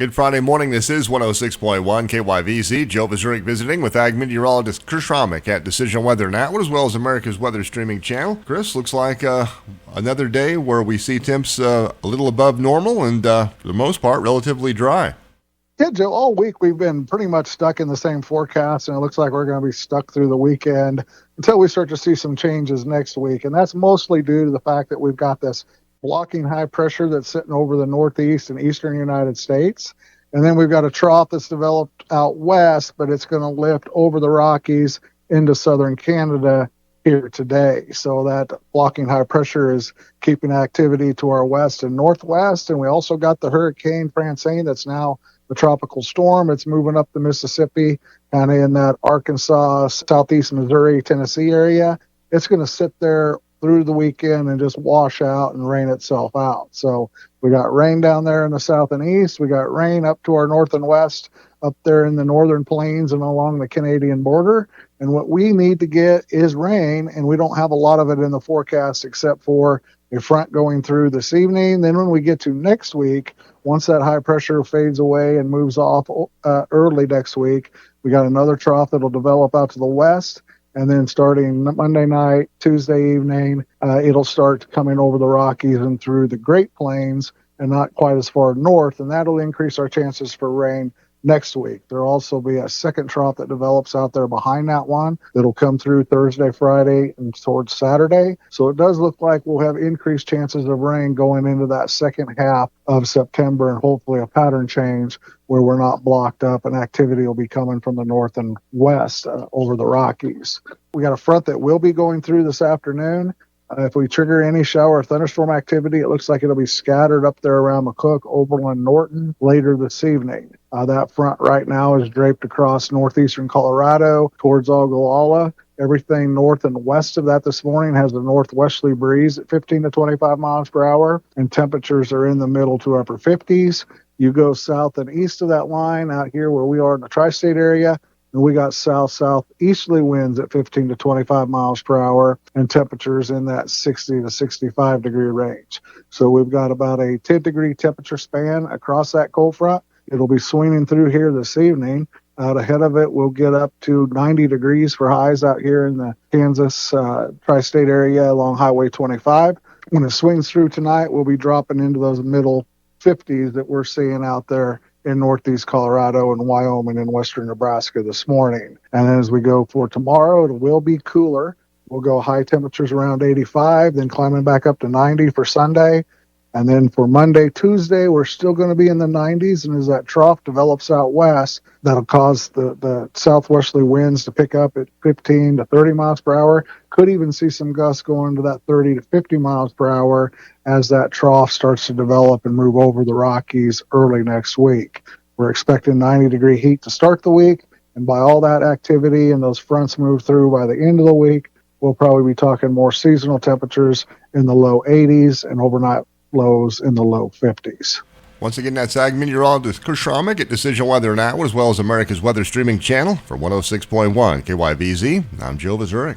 Good Friday morning. This is 106.1 KYVZ. Joe Vazurek visiting with Ag Meteorologist Chris Schromick at Decision Weather Now, as well as America's Weather Streaming Channel. Chris, looks like another day where we see temps a little above normal and, for the most part, relatively dry. Yeah, Joe, all week we've been pretty much stuck in the same forecast, and it looks like we're going to be stuck through the weekend until we start to see some changes next week. And that's mostly due to the fact that we've got this blocking high pressure that's sitting over the northeast and eastern United States. And then we've got a trough that's developed out west, but it's going to lift over the Rockies into southern Canada here today. So that blocking high pressure is keeping activity to our west and northwest. And we also got the Hurricane Francine that's now the tropical storm. It's moving up the Mississippi, kind of in that Arkansas, southeast Missouri, Tennessee area. It's going to sit there through the weekend and just wash out and rain itself out. So we got rain down there in the south and east. We got rain up to our north and west, up there in the northern plains and along the Canadian border. And what we need to get is rain, and we don't have a lot of it in the forecast except for a front going through this evening. Then when we get to next week, once that high pressure fades away and moves off early next week, we got another trough that'll develop out to the west. And then starting Monday night, Tuesday evening, it'll start coming over the Rockies and through the Great Plains and not quite as far north. And that'll increase our chances for rain next week. There'll also be a second trough that develops out there behind that one that'll come through Thursday, Friday, and towards Saturday. So it does look like we'll have increased chances of rain going into that second half of September, and hopefully a pattern change where we're not blocked up and activity will be coming from the north and west over the Rockies. We got a front that will be going through this afternoon. If we trigger any shower or thunderstorm activity, it looks like it'll be scattered up there around McCook, Oberlin, Norton later this evening. That front right now is draped across northeastern Colorado towards Ogallala. Everything north and west of that this morning has a northwesterly breeze at 15 to 25 miles per hour, and temperatures are in the middle to upper 50s. You go south and east of that line out here where we are in the tri-state area, and we got south-southeasterly winds at 15 to 25 miles per hour and temperatures in that 60 to 65 degree range. So we've got about a 10-degree temperature span across that cold front. It'll be swinging through here this evening. Out ahead of it, we'll get up to 90 degrees for highs out here in the Kansas tri-state area along Highway 25. When it swings through tonight, we'll be dropping into those middle 50s that we're seeing out there in northeast Colorado and Wyoming and western Nebraska this morning. And then as we go for tomorrow, it will be cooler. We'll go high temperatures around 85, then climbing back up to 90 for Sunday. And then for Monday, Tuesday, we're still going to be in the 90s. And as that trough develops out west, that'll cause the southwesterly winds to pick up at 15 to 30 miles per hour. Could even see some gusts going to that 30 to 50 miles per hour as that trough starts to develop and move over the Rockies early next week. We're expecting 90-degree heat to start the week. And by all that activity and those fronts move through by the end of the week, we'll probably be talking more seasonal temperatures in the low 80s and overnight lows in the low 50s. Once again, that's Ag Meteorologist Chris Schromick at Decision Weather Now, as well as America's Weather Streaming Channel for 106.1 KYVZ. I'm Joe Vazurek.